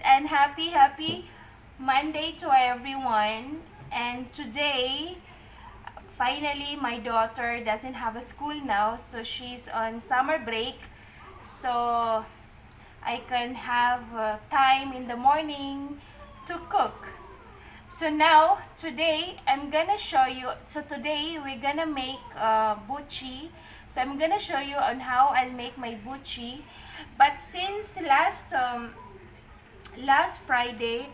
And happy Monday to everyone. And today, finally, my daughter doesn't have a school now, so she's on summer break. So I can have time in the morning to cook. So now, today, I'm gonna show you. So today, we're gonna make buchi. So I'm gonna show you on how I'll make my buchi. But since last Friday,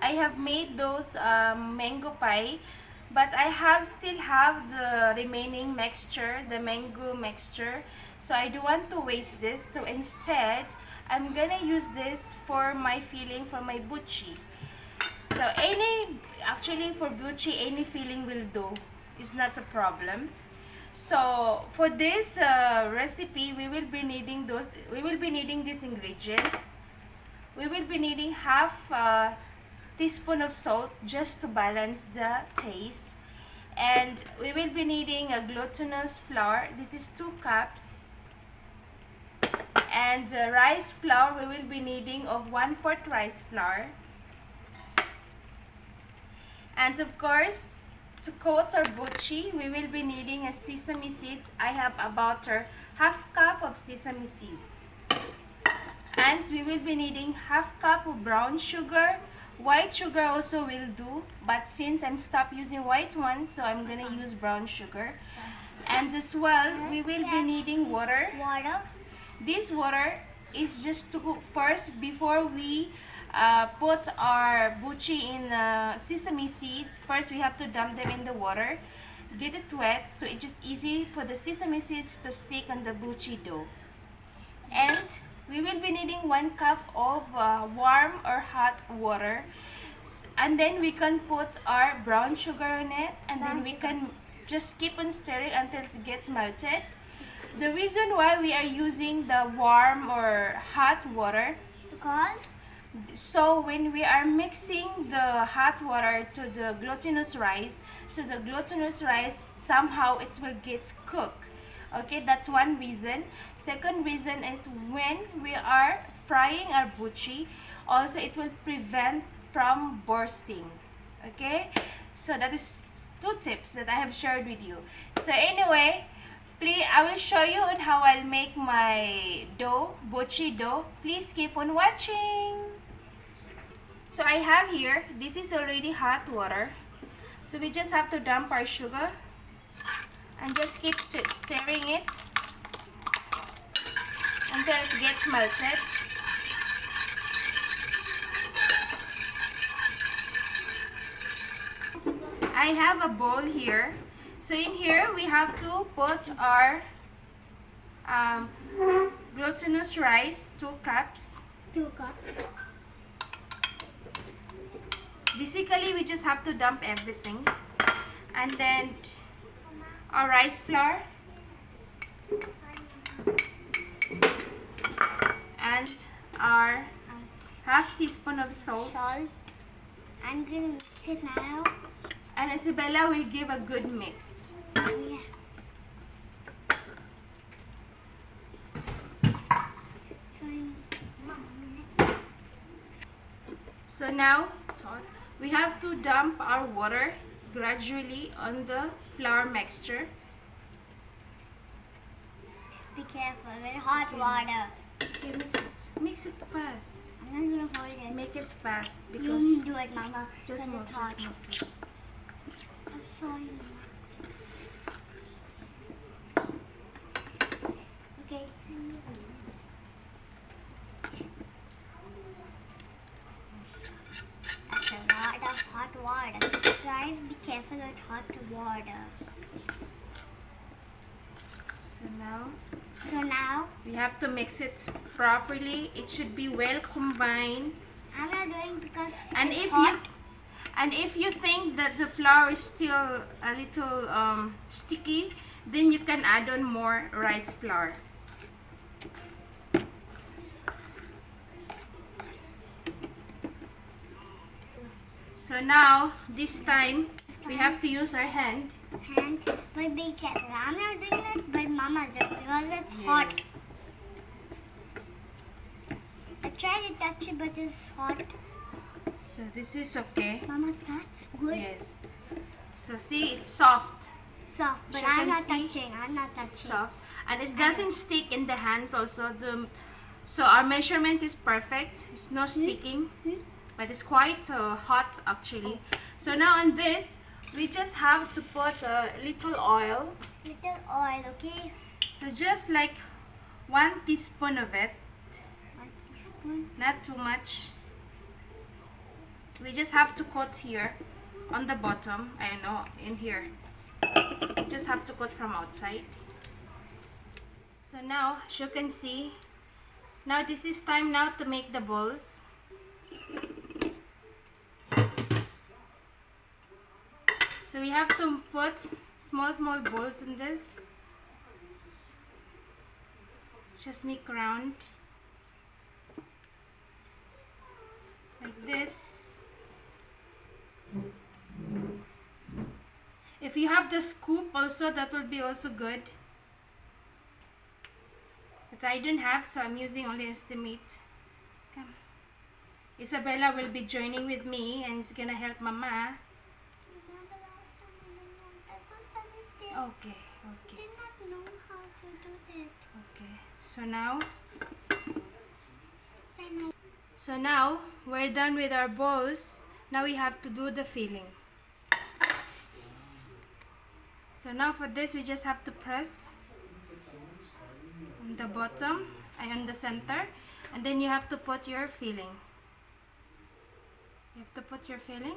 I have made those mango pie, but I still have the remaining mixture, the mango mixture. So I don't want to waste this. So instead, I'm gonna use this for my filling for my buchi. So actually for buchi, any filling will do. It's not a problem. So for this recipe, we will be needing these ingredients. We will be needing half a teaspoon of salt just to balance the taste. And we will be needing a glutinous flour. This is 2 cups. And rice flour, we will be needing of 1/4 rice flour. And of course, to coat our buchi, we will be needing a sesame seeds. I have about half cup of sesame seeds. And we will be needing half cup of brown sugar. White sugar also will do, but since I'm stopped using white ones, so I'm gonna use brown sugar. And as well, we will be needing water. This water is just to first, before we put our buchi in sesame seeds, first we have to dump them in the water, get it wet, so it's just easy for the sesame seeds to stick on the buchi dough. And we will be needing 1 cup of warm or hot water, and then we can put our brown sugar in it, and then we can just keep on stirring until it gets melted. The reason why we are using the warm or hot water, because so when we are mixing the hot water to the glutinous rice, so the glutinous rice somehow it will get cooked. Okay, that's one reason. Second reason is when we are frying our buchi, also it will prevent from bursting. Okay, so that is 2 tips that I have shared with you. So anyway, I will show you on how I'll make my dough, buchi dough. Please keep on watching. So I have here, this is already hot water. So we just have to dump our sugar and just keep stirring it until it gets melted. I have a bowl here. So in here we have to put our glutinous rice, 2 cups. 2 cups. Basically we just have to dump everything. And then our rice flour and our half teaspoon of salt. I'm gonna mix it now. And Isabella will give a good mix. Yeah. So now we have to dump our water gradually on the flour mixture. Be careful with hot water. Okay, mix it fast. I'm not gonna hold it. Make it fast because You do it, Mama. just move, it's hot. just move. I'm sorry. Okay. That's a lot of hot water. Guys, be careful with hot water. So now We have to mix it properly. It should be well combined. I'm not doing because And it's if hot. And if you think that the flour is still a little sticky, then you can add on more rice flour. So now, this time, we have to use our hand. But I'm not doing it, but Mama does it because it's hot. I tried to touch it, but it's hot. So this is okay. Mama, that's good. Yes. So see, it's soft. Soft, but You I'm can not see touching. I'm not touching. Soft. And it doesn't stick in the hands also. So our measurement is perfect. It's no sticking. But it's quite hot actually. So now on this, we just have to put a little oil. Little oil, okay? So just like 1 teaspoon of it. 1 teaspoon. Not too much. We just have to coat here on the bottom. I know, in here. You just have to coat from outside. So now, as you can see, now this is time now to make the balls. So we have to put small balls in this. Just make round. Like this. If you have the scoop also, that will be also good. But I don't have, so I'm using only estimate. Come. Isabella will be joining with me and is gonna help Mama. Remember last time I don't understand. Okay. I did not know how to do that. Okay. So now we're done with our balls. Now we have to do the filling. So now for this, we just have to press on the bottom and on the center, and then you have to put your filling. You have to put your filling,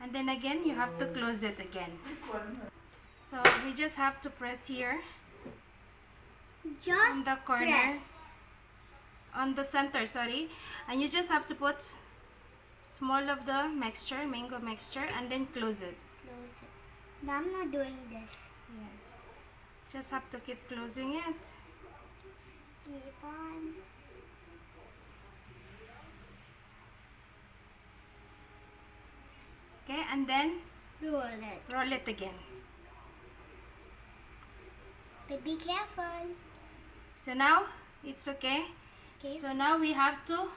and then again you have to close it again. So we just have to press here Just on the corner, press. on the center, sorry, and you just have to put small of the mixture, mango mixture, and then close it. Close it. No, I'm not doing this. Yes, just have to keep closing it. Keep on. Okay, and then Roll it. roll it again. But be careful. So now it's okay. Okay. So now we have to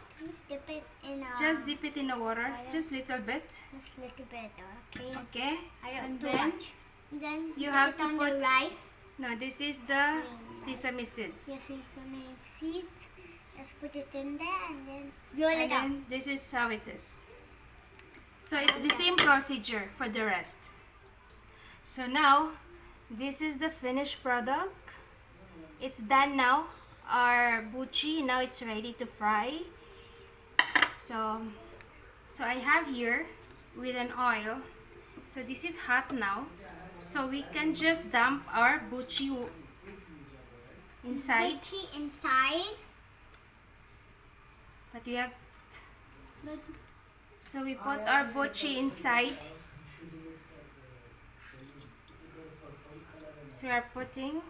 Dip it in just dip it in the water, water. just little bit. just a little bit, okay? Okay, I don't and too then much. Then you put have it to on put- the rice. no, this is the sesame seeds. Yes, sesame seeds. Just put it in there and then roll And it up. then this is how it is. So it's the same procedure for the rest. So now this is the finished product. It's done now. Our buchi, now it's ready to fry. So I have here with an oil. So this is hot now. So we can just dump our buchi inside. Buchi inside. But we have, But so we put our buchi inside. So we are putting.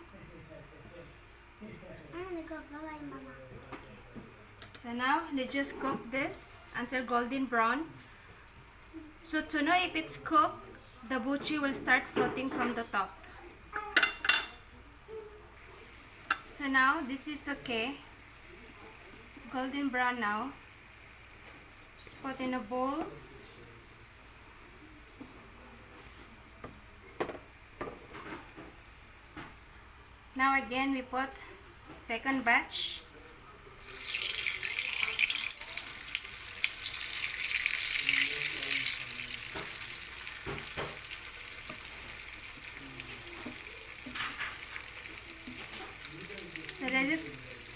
I'm gonna go bye Mama. So now let's just cook this until golden brown. So to know if it's cooked, the buchi will start floating from the top. So now this is okay. It's golden brown now. Just put in a bowl. Now again we put second batch.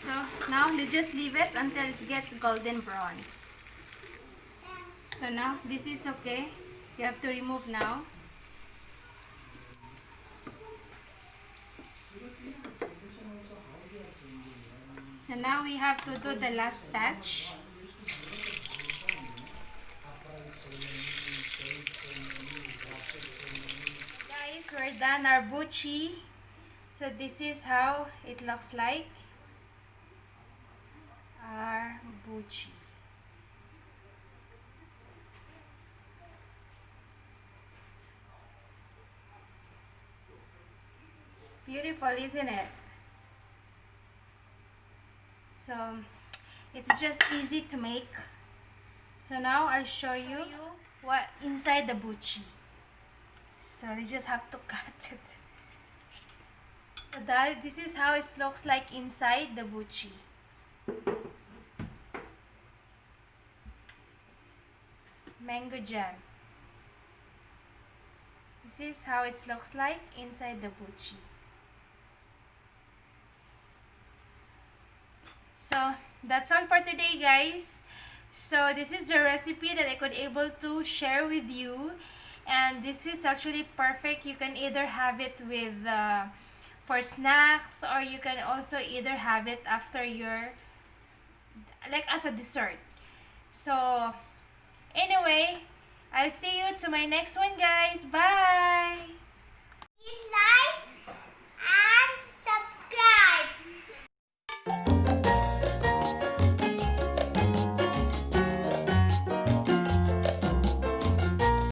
So now let's just leave it until it gets golden brown. So now this is okay. You have to remove now. So now we have to do the last batch. We're done our buchi. So this is how it looks like. Our buchi. Beautiful, isn't it? So it's just easy to make. So now I'll show you what inside the buchi. So you just have to cut it. This is how it looks like inside the buchi. Mango jam. This is how it looks like inside the buchi. So that's all for today, guys. So this is the recipe that I could able to share with you, and this is actually perfect. You can either have it with for snacks, or you can also either have it after your, like, as a dessert. So anyway, I'll see you to my next one, guys. Bye.